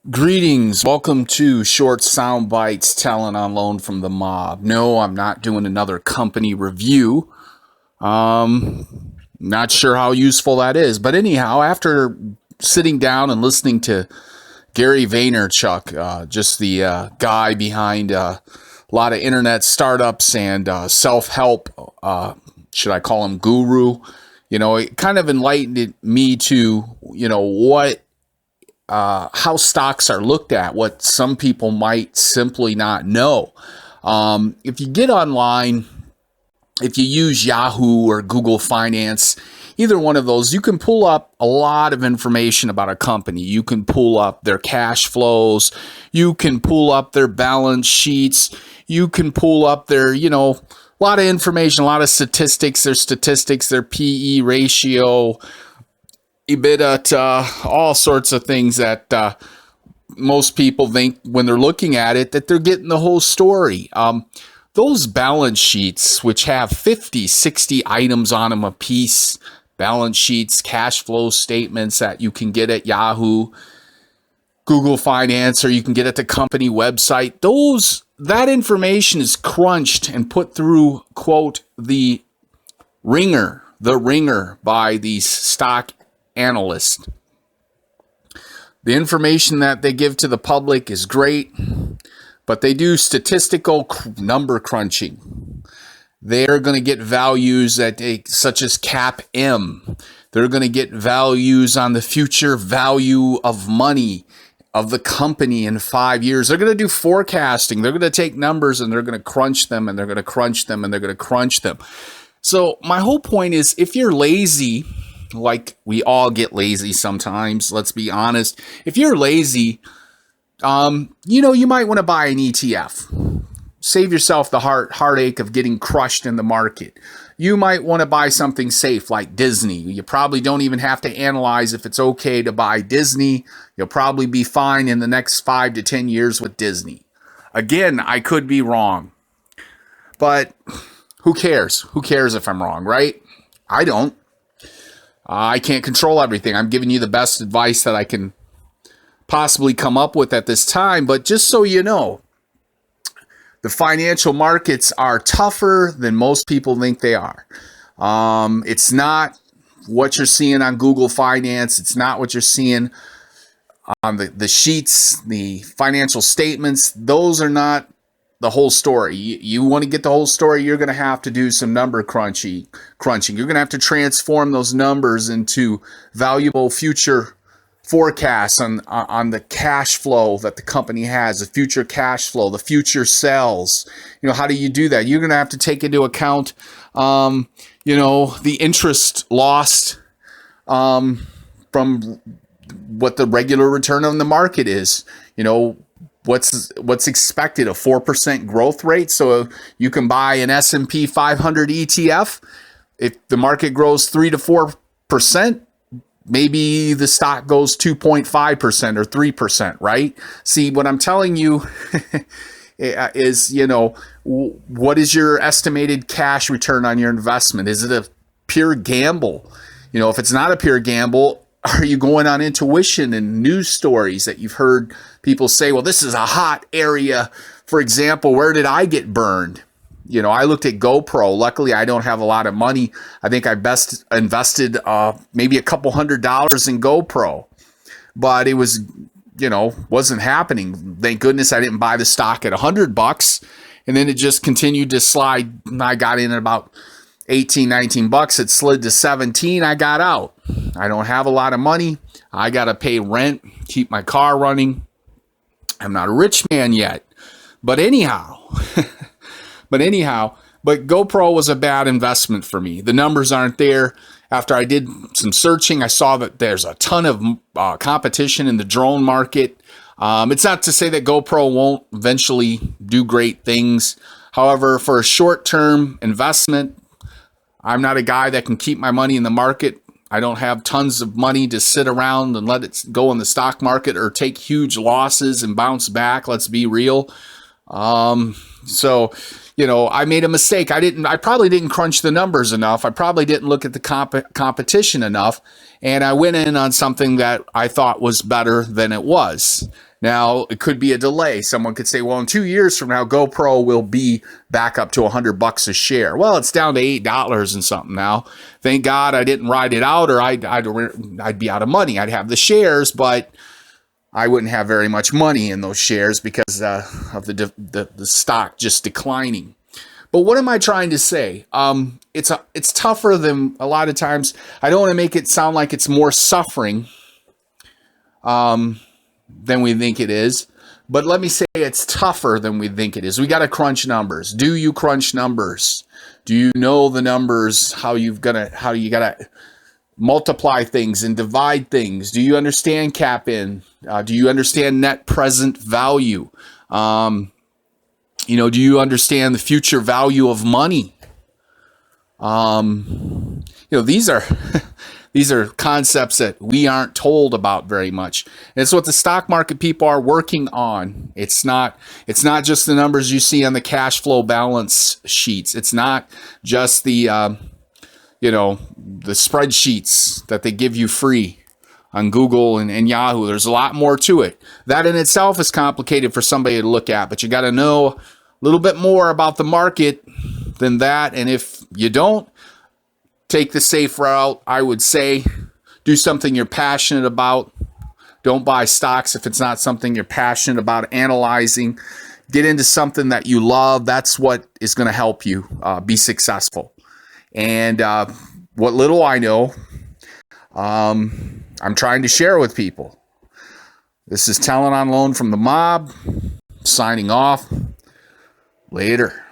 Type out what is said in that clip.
Greetings. Welcome to Short Sound Bites, Talent on Loan from the Mob. No, I'm not doing another company review. Not sure how useful that is. But anyhow, after sitting down and listening to Gary Vaynerchuk, just the guy behind a lot of internet startups and self-help, should I call him guru? It kind of enlightened me to, what how stocks are looked at, what some people might simply not know. If you get online, if you use Yahoo or Google Finance, either one of those, you can pull up a lot of information about a company. You can pull up their cash flows. You can pull up their balance sheets. You can pull up their, a lot of information, a lot of statistics, their PE ratio, EBITDA, all sorts of things that most people think when they're looking at it that they're getting the whole story. Those balance sheets, which have 50, 60 items on them a piece, balance sheets, cash flow statements that you can get at Yahoo, Google Finance, or you can get at the company website, that information is crunched and put through, quote, the ringer by these stock analysts. The information that they give to the public is great, but they do statistical number crunching. They're going to get values such as CAPM. They're going to get values on the future value of money of the company in 5 years. They're going to do forecasting. They're going to take numbers and they're going to crunch them and they're going to crunch them and they're going to crunch them. So my whole point is, if you're lazy, like we all get lazy sometimes, let's be honest. If you're lazy, you might want to buy an ETF. Save yourself the heartache of getting crushed in the market. You might want to buy something safe like Disney. You probably don't even have to analyze if it's okay to buy Disney. You'll probably be fine in the next 5 to 10 years with Disney. Again, I could be wrong. But who cares? Who cares if I'm wrong, right? I don't. I can't control everything. I'm giving you the best advice that I can possibly come up with at this time. But just so you know, the financial markets are tougher than most people think they are. It's not what you're seeing on Google Finance. It's not what you're seeing on the sheets, the financial statements. Those are not the whole story. You want to get the whole story, you're going to have to do some number crunching. You're going to have to transform those numbers into valuable future forecasts on the cash flow that the company has, the future cash flow, the future sales. How do you do that? You're going to have to take into account, the interest lost from what the regular return on the market is. What's expected, a 4% growth rate. So you can buy an S&P 500 ETF. If the market grows 3 to 4%, maybe the stock goes 2.5% or 3%, right? See, what I'm telling you is, what is your estimated cash return on your investment? Is it a pure gamble? If it's not a pure gamble, are you going on intuition and news stories that you've heard people say, well, this is a hot area? For example, where did I get burned? I looked at GoPro. Luckily, I don't have a lot of money. I think I best invested maybe a couple $100 in GoPro. But it was, wasn't happening. Thank goodness I didn't buy the stock at $100. And then it just continued to slide. I got in at about 18, 19 bucks. It slid to 17. I got out. I don't have a lot of money. I got to pay rent, keep my car running. I'm not a rich man yet. But anyhow, GoPro was a bad investment for me. The numbers aren't there. After I did some searching, I saw that there's a ton of competition in the drone market. It's not to say that GoPro won't eventually do great things. However, for a short-term investment, I'm not a guy that can keep my money in the market. I don't have tons of money to sit around and let it go in the stock market or take huge losses and bounce back. Let's be real. So I made a mistake. I probably didn't crunch the numbers enough. I probably didn't look at the competition enough. And I went in on something that I thought was better than it was. Now, it could be a delay. Someone could say, well, in 2 years from now, GoPro will be back up to $100 a share. Well, it's down to $8 and something now. Thank God I didn't ride it out, or I'd be out of money. I'd have the shares, but I wouldn't have very much money in those shares because of the stock just declining. But what am I trying to say? It's tougher than a lot of times. I don't want to make it sound like it's more suffering than we think it is. But let me say it's tougher than we think it is. We got to crunch numbers. Do you crunch numbers? Do you know the numbers? How you gotta multiply things and divide things? Do you understand cap in? Do you understand net present value? Do you understand the future value of money? These are these are concepts that we aren't told about very much. And it's what the stock market people are working on. It's not just the numbers you see on the cash flow balance sheets. It's not just the the spreadsheets that they give you free on Google and Yahoo. There's a lot more to it. That in itself is complicated for somebody to look at, but you got to know a little bit more about the market than that. And if you don't, take the safe route. I would say do something you're passionate about. Don't buy stocks if it's not something you're passionate about analyzing. Get into something that you love. That's what is going to help you be successful. And what little I know, I'm trying to share with people. This is Talent on Loan from the Mob, signing off. Later.